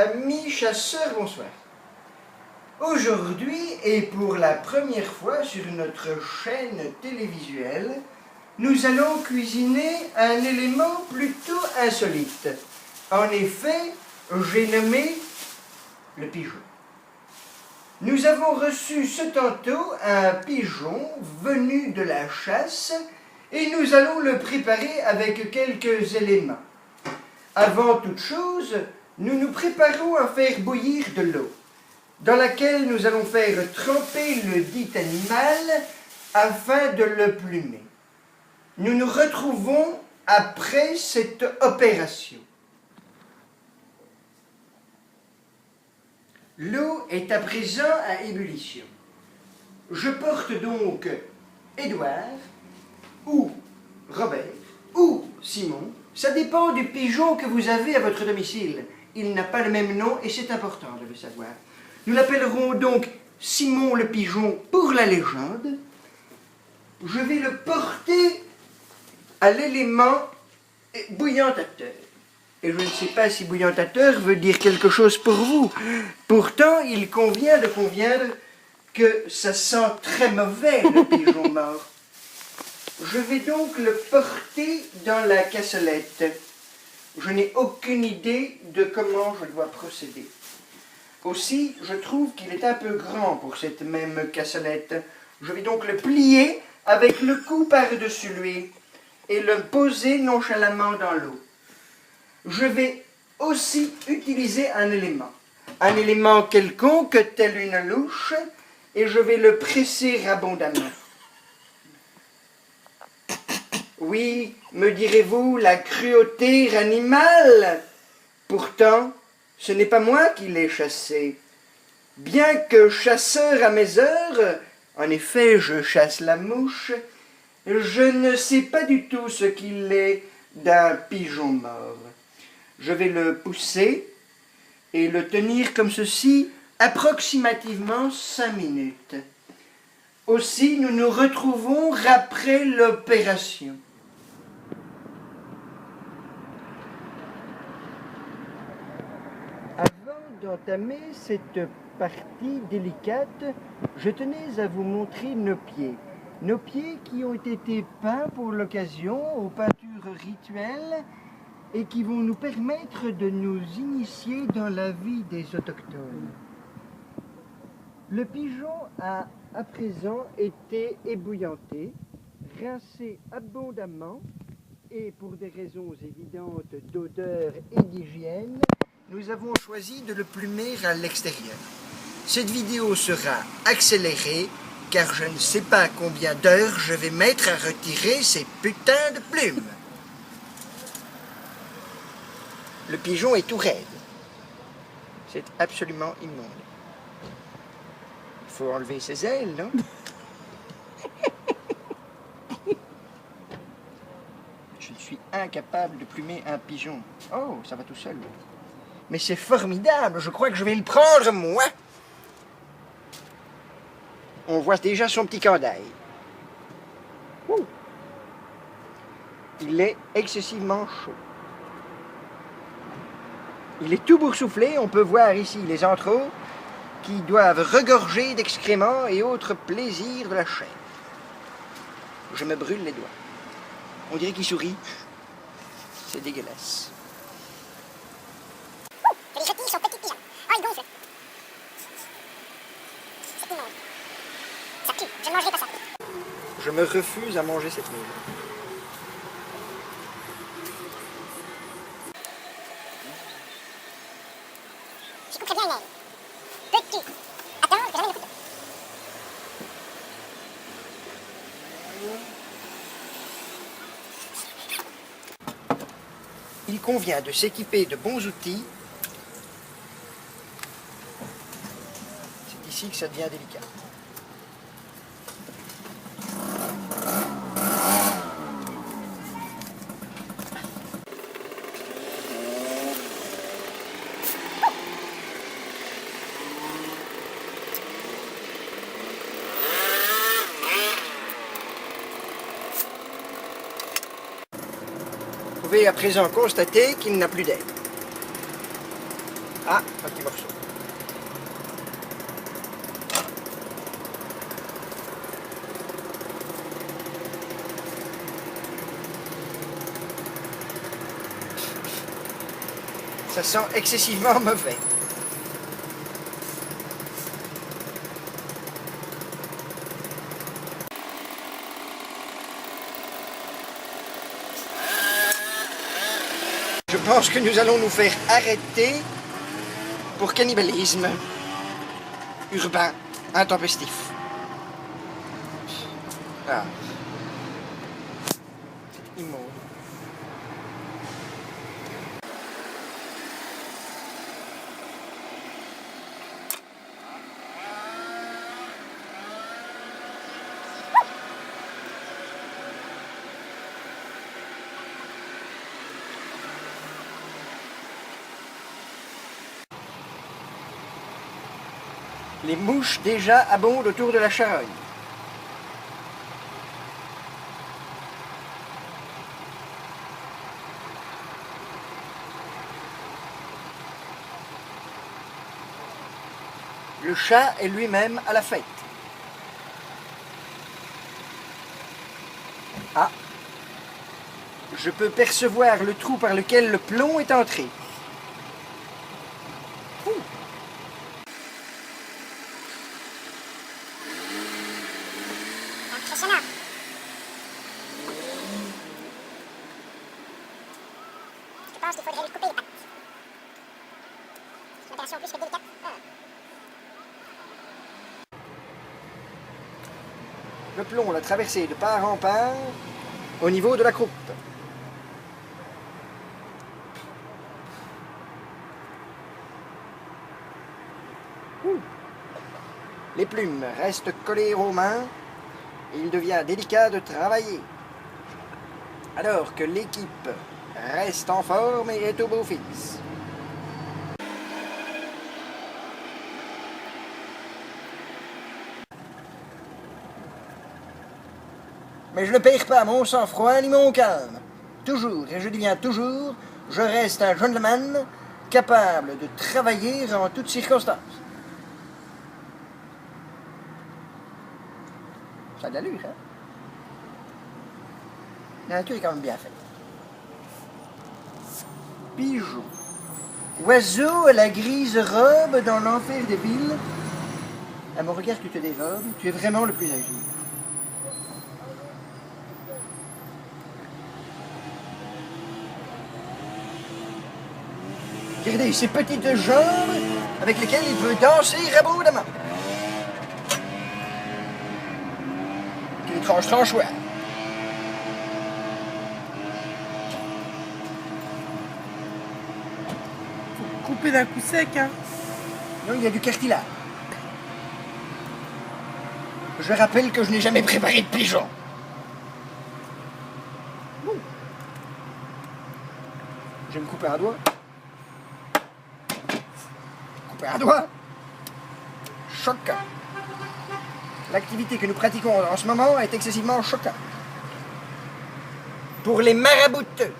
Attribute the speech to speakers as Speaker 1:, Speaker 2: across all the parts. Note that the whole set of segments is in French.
Speaker 1: Amis chasseurs, bonsoir. Aujourd'hui, et pour la première fois sur notre chaîne télévisuelle, nous allons cuisiner un élément plutôt insolite. En effet, j'ai nommé le pigeon. Nous avons reçu ce tantôt un pigeon venu de la chasse et nous allons le préparer avec quelques éléments. Avant toute chose, nous nous préparons à faire bouillir de l'eau, dans laquelle nous allons faire tremper le dit animal afin de le plumer. Nous nous retrouvons après cette opération. L'eau est à présent à ébullition. Je porte donc Édouard, ou Robert, ou Simon. Ça dépend du pigeon que vous avez à votre domicile. Il n'a pas le même nom et c'est important de le savoir. Nous l'appellerons donc Simon le pigeon pour la légende. Je vais le porter à l'élément bouillantateur. Et je ne sais pas si bouillantateur veut dire quelque chose pour vous. Pourtant, il convient de conviendre que ça sent très mauvais, le pigeon mort. Je vais donc le porter dans la cassolette. Je n'ai aucune idée de comment je dois procéder. Aussi, je trouve qu'il est un peu grand pour cette même cassolette. Je vais donc le plier avec le cou par-dessus lui et le poser nonchalamment dans l'eau. Je vais aussi utiliser un élément quelconque, tel une louche, et je vais le presser abondamment. Oui, me direz-vous, la cruauté animale. Pourtant, ce n'est pas moi qui l'ai chassé. Bien que chasseur à mes heures, en effet, je chasse la mouche, je ne sais pas du tout ce qu'il est d'un pigeon mort. Je vais le pousser et le tenir comme ceci, approximativement 5 minutes. Aussi, nous nous retrouvons après l'opération. Avant d'entamer cette partie délicate, je tenais à vous montrer nos pieds. Nos pieds qui ont été peints pour l'occasion aux peintures rituelles et qui vont nous permettre de nous initier dans la vie des autochtones. Le pigeon a à présent été ébouillanté, rincé abondamment et pour des raisons évidentes d'odeur et d'hygiène, nous avons choisi de le plumer à l'extérieur. Cette vidéo sera accélérée car je ne sais pas combien d'heures je vais mettre à retirer ces putains de plumes. Le pigeon est tout raide. C'est absolument immonde. Il faut enlever ses ailes, non? Je suis incapable de plumer un pigeon. Oh, ça va tout seul. Mais c'est formidable, je crois que je vais le prendre, moi. On voit déjà son petit candail. Ouh. Il est excessivement chaud. Il est tout boursouflé, on peut voir ici les entrailles qui doivent regorger d'excréments et autres plaisirs de la chair. Je me brûle les doigts. On dirait qu'il sourit. C'est dégueulasse.
Speaker 2: Les chattis sont petits pigeons. Oh, ils gonflent. C'est immonde. Ça pue, je ne mangerai pas ça.
Speaker 1: Je me refuse à manger cette nourriture.
Speaker 2: Je couperai bien une aile. Peux-tu attendre que j'amène le couteau?
Speaker 1: Il convient de s'équiper de bons outils. C'est ici que ça devient délicat. Vous pouvez à présent constater qu'il n'a plus d'aile. Ah, un petit morceau. Ça sent excessivement mauvais. Je pense que nous allons nous faire arrêter pour cannibalisme urbain intempestif. Ah. C'est immonde. Les mouches déjà abondent autour de la charogne. Le chat est lui-même à la fête. Ah, je peux percevoir le trou par lequel le plomb est entré.
Speaker 2: Impressionnant. Je pense qu'il faudrait lui couper les pattes. C'est une opération plus que délicate.
Speaker 1: Le plomb l'a traversé de part en part au niveau de la croupe. Les plumes restent collées aux mains et il devient délicat de travailler. Alors que l'équipe reste en forme et est au beau fixe. Mais je ne perds pas mon sang-froid ni mon calme. Toujours, et je dis bien toujours, je reste un gentleman capable de travailler en toutes circonstances. Ça a de l'allure, hein? La nature est quand même bien faite. Pigeon. Oiseau à la grise robe dans l'enfer des villes. À mon regard, tu te dérobes, tu es vraiment le plus agile. Regardez ces petites jambes avec lesquelles il peut danser abondamment. Quel étrange tranchoir.
Speaker 3: Faut couper d'un coup sec, hein.
Speaker 1: Non, il y a du cartilage. Je rappelle que je n'ai jamais préparé de pigeon. Je vais me couper un doigt. Couper un doigt. Choquant. L'activité que nous pratiquons en ce moment est excessivement choquante. Pour les marabouteux.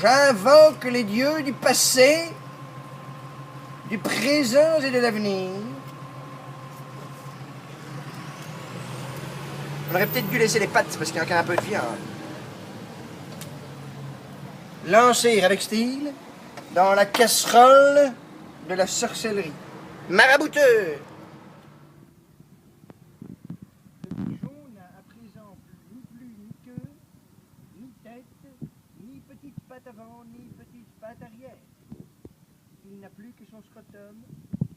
Speaker 1: J'invoque les dieux du passé, du présent et de l'avenir. On aurait peut-être dû laisser les pattes parce qu'il y a encore un peu de viande. Lancer avec style dans la casserole de la sorcellerie. Marabouteux! Le pigeon n'a à présent ni plus ni queue, ni tête, ni petite patte avant, ni petite patte arrière. Il n'a plus que son scrotum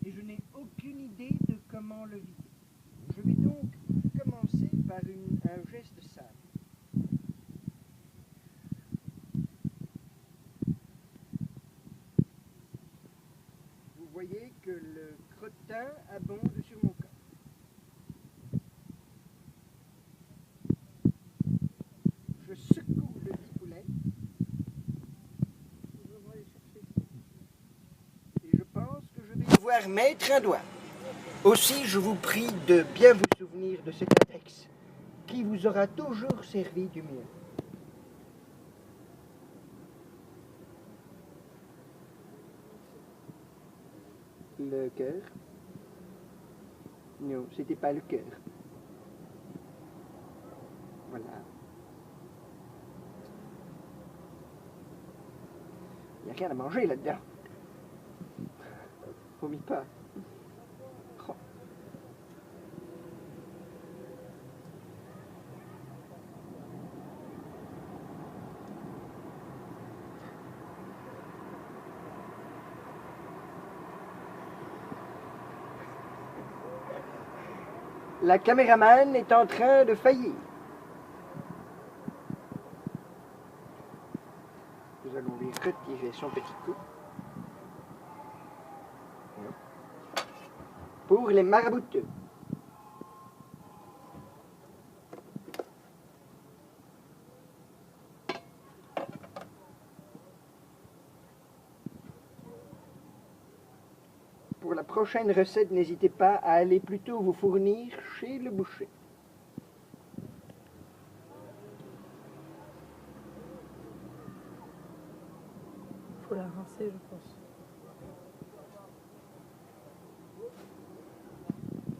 Speaker 1: et je n'ai aucune idée de comment le vider. Je vais donc commencer par un geste simple. Vous voyez que le crottin abonde sur mon corps. Je secoue le petit poulet. Et je pense que je vais devoir mettre un doigt. Aussi, je vous prie de bien vous souvenir de cet index qui vous aura toujours servi du mieux. le cœur. Non, c'était pas le cœur. Voilà. Il n'y a rien à manger là-dedans. Vomis pas. Oh. La caméraman est en train de faillir. Nous allons lui retirer son petit coup. Pour les marabouteux. Pour la prochaine recette, n'hésitez pas à aller plutôt vous fournir chez le boucher.
Speaker 3: Faut la rincer, je pense.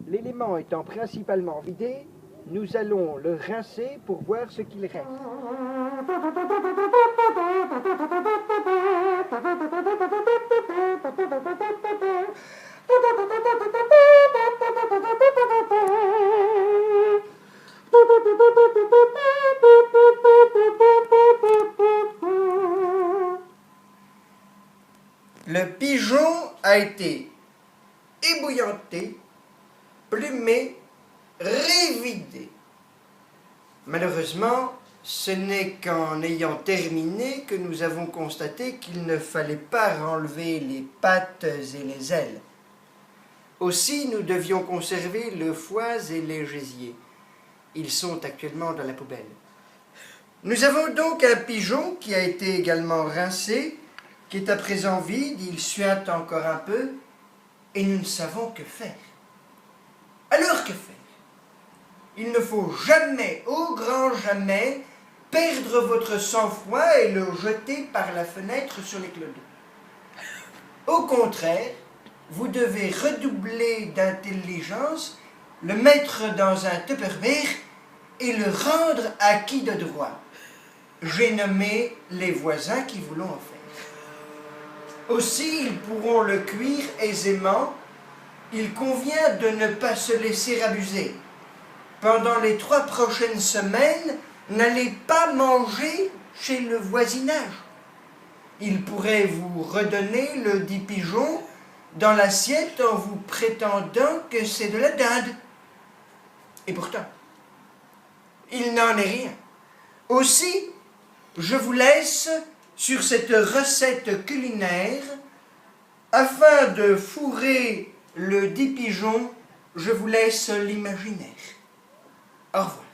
Speaker 1: L'élément étant principalement vidé, nous allons le rincer pour voir ce qu'il reste. Le pigeon a été ébouillanté, plumé, révidé. Malheureusement, ce n'est qu'en ayant terminé que nous avons constaté qu'il ne fallait pas enlever les pattes et les ailes. Aussi, nous devions conserver le foie et les gésiers. Ils sont actuellement dans la poubelle. Nous avons donc un pigeon qui a été également rincé, qui est à présent vide, il suinte encore un peu, et nous ne savons que faire. Alors que faire? Il ne faut jamais, au grand jamais, perdre votre sang-froid et le jeter par la fenêtre sur les clodos. Au contraire, vous devez redoubler d'intelligence, le mettre dans un Tupperware et le rendre acquis de droit. J'ai nommé les voisins qui vous l'ont offert. Aussi, ils pourront le cuire aisément. Il convient de ne pas se laisser abuser. Pendant les 3 prochaines semaines, n'allez pas manger chez le voisinage. Il pourrait vous redonner le dit pigeon dans l'assiette en vous prétendant que c'est de la dinde. Et pourtant, il n'en est rien. Aussi, je vous laisse sur cette recette culinaire. Afin de fourrer le dit pigeon, je vous laisse l'imaginaire. Au revoir.